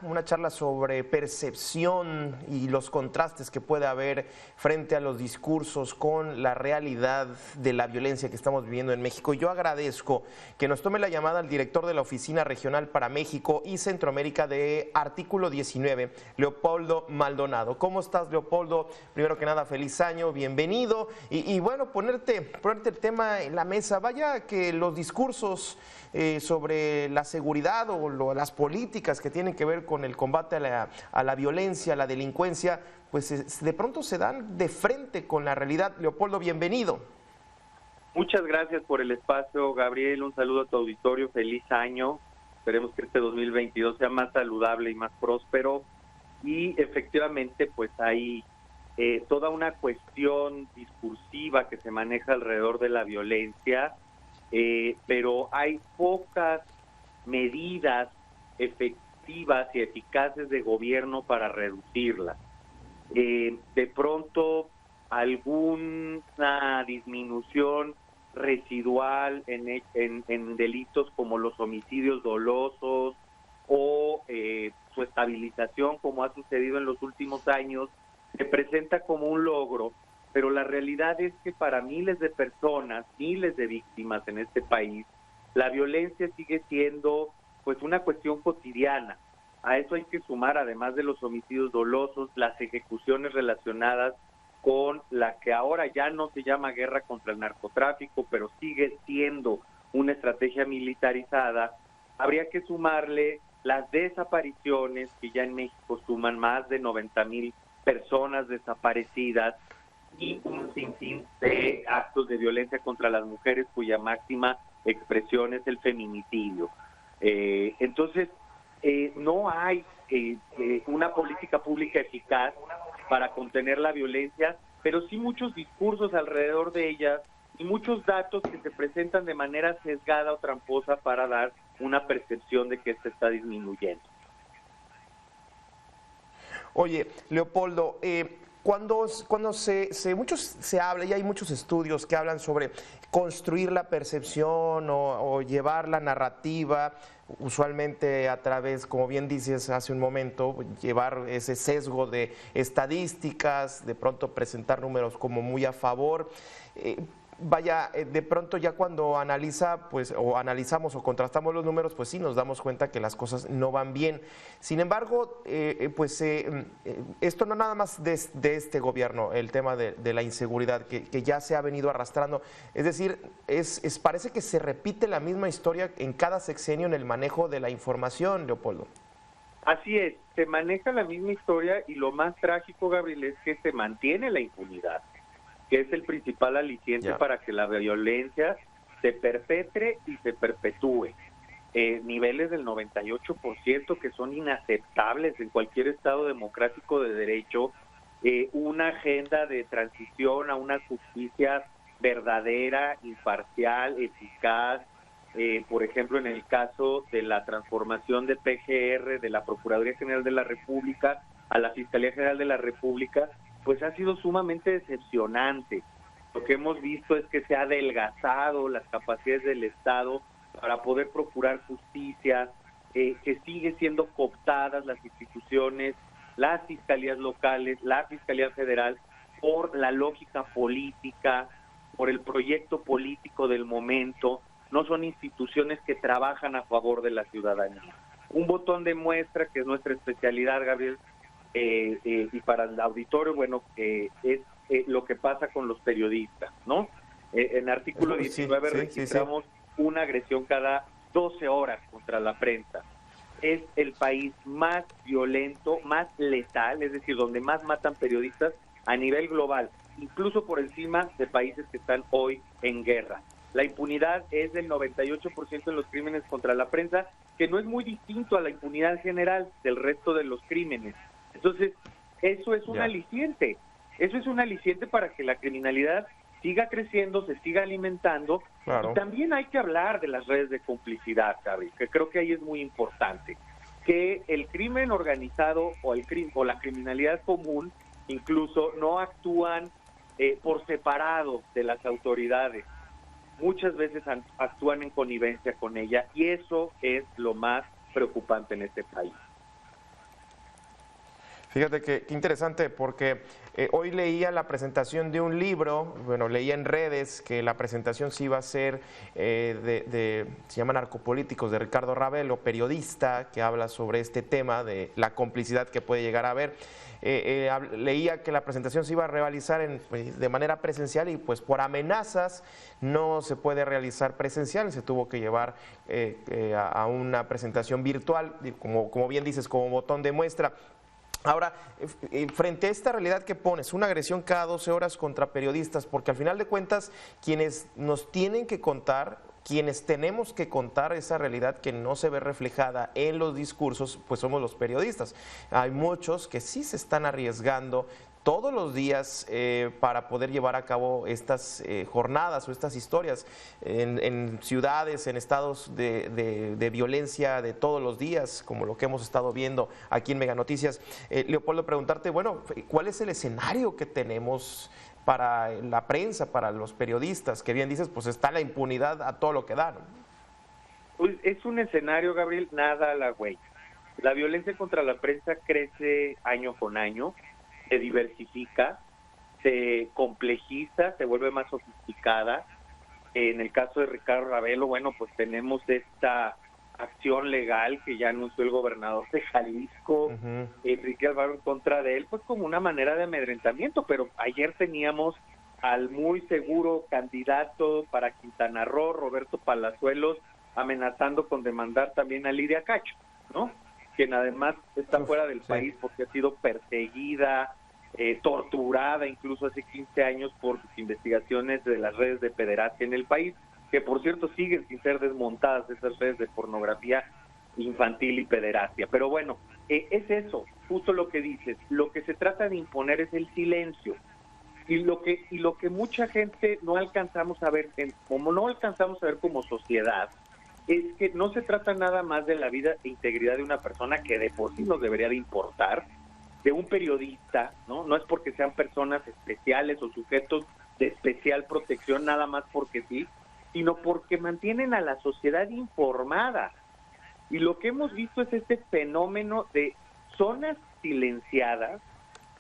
una charla sobre percepción y los contrastes que puede haber frente a los discursos con la realidad de la violencia que estamos viviendo en México. Yo agradezco que nos tome la llamada al director de la Oficina Regional para México y Centroamérica de Artículo 19, Leopoldo Maldonado. ¿Cómo estás, Leopoldo? Primero que nada, feliz año, bienvenido. Y bueno, ponerte el tema en la mesa. Vaya que los discursos sobre la seguridad o las políticas que tienen que ver con el combate a la violencia, a la delincuencia, pues de pronto se dan de frente con la realidad. Leopoldo, bienvenido. Muchas gracias por el espacio, Gabriel. Un saludo a tu auditorio. Feliz año. Esperemos que este 2022 sea más saludable y más próspero. Y efectivamente, pues hay toda una cuestión discursiva que se maneja alrededor de la violencia, pero hay pocas medidas efectivas y eficaces de gobierno para reducirla. De pronto, alguna disminución residual en delitos como los homicidios dolosos o su estabilización, como ha sucedido en los últimos años, se presenta como un logro, pero la realidad es que para miles de personas, miles de víctimas en este país, la violencia sigue siendo pues una cuestión cotidiana. A eso hay que sumar, además de los homicidios dolosos, las ejecuciones relacionadas con la que ahora ya no se llama guerra contra el narcotráfico, pero sigue siendo una estrategia militarizada. Habría que sumarle las desapariciones, que ya en México suman más de 90,000 personas desaparecidas, y un sinfín de actos de violencia contra las mujeres cuya máxima expresión es el feminicidio. Entonces, no hay una política pública eficaz para contener la violencia, pero sí muchos discursos alrededor de ella y muchos datos que se presentan de manera sesgada o tramposa para dar una percepción de que esta está disminuyendo. Oye, Leopoldo, cuando muchos se habla, y hay muchos estudios que hablan sobre construir la percepción o llevar la narrativa, usualmente a través, como bien dices hace un momento, llevar ese sesgo de estadísticas, de pronto presentar números como muy a favor. De pronto ya cuando analizamos o contrastamos los números, pues sí nos damos cuenta que las cosas no van bien. Sin embargo, esto no nada más de este gobierno, el tema de la inseguridad que ya se ha venido arrastrando. Es decir, parece que se repite la misma historia en cada sexenio en el manejo de la información, Leopoldo. Así es, se maneja la misma historia y lo más trágico, Gabriel, es que se mantiene la impunidad, que es el principal aliciente para que la violencia se perpetre y se perpetúe. Niveles del 98% que son inaceptables en cualquier Estado democrático de derecho, una agenda de transición a una justicia verdadera, imparcial, eficaz. Por ejemplo, en el caso de la transformación de PGR, de la Procuraduría General de la República a la Fiscalía General de la República, pues ha sido sumamente decepcionante. Lo que hemos visto es que se ha adelgazado las capacidades del Estado para poder procurar justicia, que sigue siendo cooptadas las instituciones, las fiscalías locales, la Fiscalía Federal, por la lógica política, por el proyecto político del momento. No son instituciones que trabajan a favor de la ciudadanía. Un botón de muestra, que es nuestra especialidad, Gabriel, y para el auditorio, bueno, es lo que pasa con los periodistas, ¿no? En artículo 19 registramos una agresión cada 12 horas contra la prensa. Es el país más violento, más letal, es decir, donde más matan periodistas a nivel global, incluso por encima de países que están hoy en guerra. La impunidad es del 98% en los crímenes contra la prensa, que no es muy distinto a la impunidad general del resto de los crímenes. Entonces, eso es un aliciente. Eso es un aliciente para que la criminalidad siga creciendo, se siga alimentando. Claro. Y también hay que hablar de las redes de complicidad, Gabriel, que creo que ahí es muy importante. Que el crimen organizado o la criminalidad común incluso no actúan por separado de las autoridades. Muchas veces actúan en connivencia con ella, y eso es lo más preocupante en este país. Fíjate que interesante, porque hoy leía la presentación de un libro, bueno, leía en redes que la presentación sí iba a ser se llama Narcopolíticos, de Ricardo Ravelo, periodista, que habla sobre este tema de la complicidad que puede llegar a haber. Leía que la presentación se iba a realizar de manera presencial y pues por amenazas no se puede realizar presencial, se tuvo que llevar a una presentación virtual, como bien dices, como botón de muestra. Ahora, frente a esta realidad que pones, una agresión cada 12 horas contra periodistas, porque al final de cuentas quienes nos tienen que contar, quienes tenemos que contar esa realidad que no se ve reflejada en los discursos, pues somos los periodistas. Hay muchos que sí se están arriesgando todos los días para poder llevar a cabo estas jornadas o estas historias en ciudades, en estados de violencia de todos los días, como lo que hemos estado viendo aquí en Mega Noticias. Leopoldo, preguntarte, bueno, ¿cuál es el escenario que tenemos para la prensa, para los periodistas? Que bien dices, pues está la impunidad a todo lo que da, ¿no? Pues es un escenario, Gabriel, nada a la güey. La violencia contra la prensa crece año con año, se diversifica, se complejiza, se vuelve más sofisticada. En el caso de Ricardo Ravelo, bueno, pues tenemos esta acción legal que ya anunció el gobernador de Jalisco, Enrique Alfaro, en contra de él, pues como una manera de amedrentamiento, pero ayer teníamos al muy seguro candidato para Quintana Roo, Roberto Palazuelos, amenazando con demandar también a Lidia Cacho, ¿no? Quien además está fuera del país porque ha sido perseguida, torturada incluso hace 15 años por sus investigaciones de las redes de pederastia en el país, que por cierto siguen sin ser desmontadas esas redes de pornografía infantil y pederastia. Pero bueno, es eso, justo lo que dices, lo que se trata de imponer es el silencio. Y lo que mucha gente no alcanzamos a ver, como sociedad, es que no se trata nada más de la vida e integridad de una persona, que de por sí nos debería de importar, de un periodista, ¿no? No es porque sean personas especiales o sujetos de especial protección, nada más porque sí, sino porque mantienen a la sociedad informada. Y lo que hemos visto es este fenómeno de zonas silenciadas,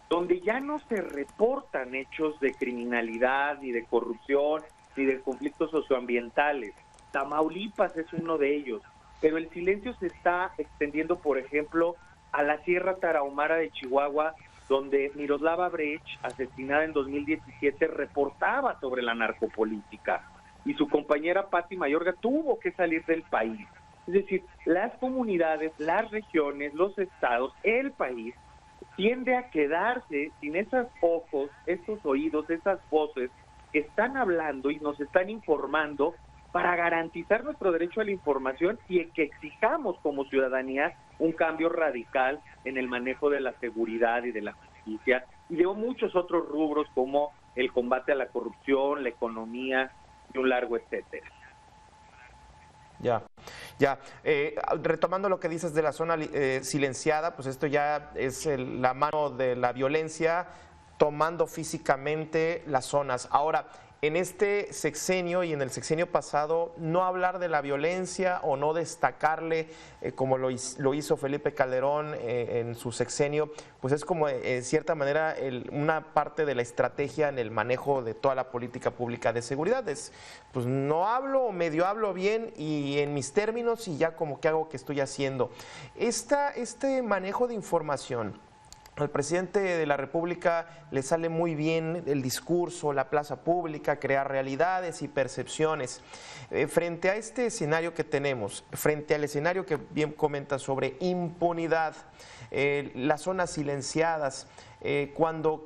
donde ya no se reportan hechos de criminalidad, ni de corrupción, ni de conflictos socioambientales. Tamaulipas es uno de ellos, pero el silencio se está extendiendo, por ejemplo, a la Sierra Tarahumara de Chihuahua, donde Miroslava Brecht, asesinada en 2017, reportaba sobre la narcopolítica, y su compañera Patti Mayorga tuvo que salir del país. Es decir, las comunidades, las regiones, los estados, el país, tiende a quedarse sin esos ojos, esos oídos, esas voces que están hablando y nos están informando para garantizar nuestro derecho a la información y que exijamos como ciudadanía un cambio radical en el manejo de la seguridad y de la justicia y de muchos otros rubros como el combate a la corrupción, la economía y un largo etcétera. Ya. Retomando lo que dices de la zona silenciada, pues esto ya es la mano de la violencia tomando físicamente las zonas. Ahora, en este sexenio y en el sexenio pasado, no hablar de la violencia o no destacarle como lo hizo Felipe Calderón en su sexenio, pues es como en cierta manera una parte de la estrategia en el manejo de toda la política pública de seguridad. Pues no hablo o medio hablo bien y en mis términos y ya como que hago que estoy haciendo. Este manejo de información, al presidente de la República le sale muy bien el discurso, la plaza pública, crear realidades y percepciones. Frente a este escenario que tenemos, frente al escenario que bien comentas sobre impunidad, las zonas silenciadas, cuando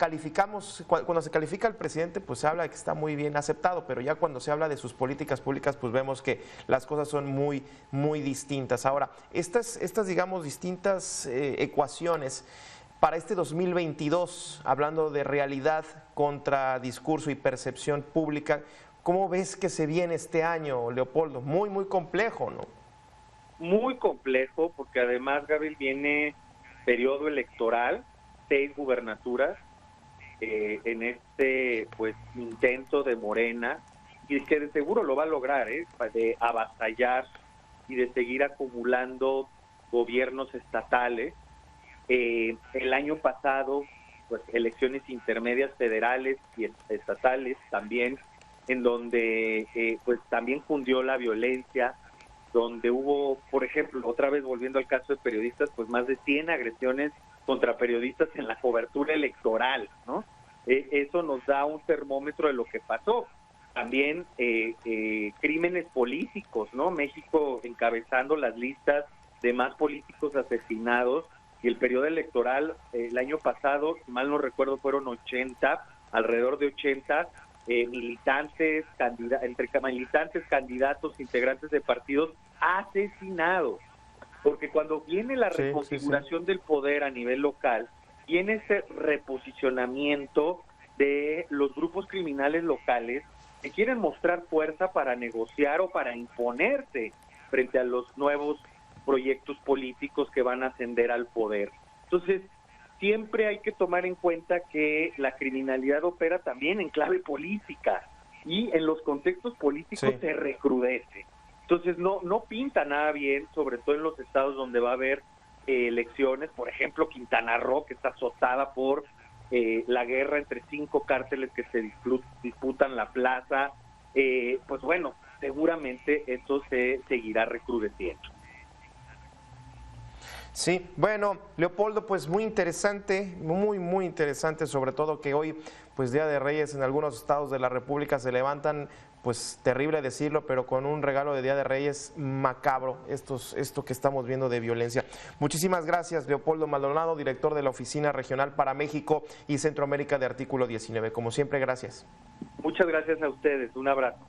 se califica al presidente, pues se habla de que está muy bien aceptado, pero ya cuando se habla de sus políticas públicas, pues vemos que las cosas son muy, muy distintas. Ahora, estas digamos, distintas ecuaciones para este 2022, hablando de realidad contra discurso y percepción pública, ¿cómo ves que se viene este año, Leopoldo? Muy, muy complejo, ¿no? Muy complejo, porque además, Gabriel, viene periodo electoral, 6 gubernaturas, en este pues intento de Morena, y que de seguro lo va a lograr, de avasallar y de seguir acumulando gobiernos estatales. El año pasado, pues elecciones intermedias federales y estatales también, en donde pues también cundió la violencia, donde hubo, por ejemplo, otra vez volviendo al caso de periodistas, pues más de 100 agresiones contra periodistas en la cobertura electoral, ¿no? Eso nos da un termómetro de lo que pasó. También crímenes políticos, ¿no? México encabezando las listas de más políticos asesinados, y el periodo electoral el año pasado, si mal no recuerdo, fueron 80, alrededor de 80 militantes, candidatos, integrantes de partidos asesinados. Porque cuando viene la reconfiguración del poder a nivel local, viene ese reposicionamiento de los grupos criminales locales que quieren mostrar fuerza para negociar o para imponerse frente a los nuevos proyectos políticos que van a ascender al poder. Entonces, siempre hay que tomar en cuenta que la criminalidad opera también en clave política y en los contextos políticos se recrudece. Entonces, no pinta nada bien, sobre todo en los estados donde va a haber elecciones, por ejemplo, Quintana Roo, que está azotada por la guerra entre 5 cárteles que se disputan la plaza. Pues bueno, seguramente esto se seguirá recrudeciendo. Sí, bueno, Leopoldo, pues muy interesante, muy interesante, sobre todo que hoy, pues Día de Reyes, en algunos estados de la República se levantan, pues terrible decirlo, pero con un regalo de Día de Reyes macabro, esto que estamos viendo de violencia. Muchísimas gracias, Leopoldo Maldonado, director de la Oficina Regional para México y Centroamérica de Artículo 19. Como siempre, gracias. Muchas gracias a ustedes, un abrazo.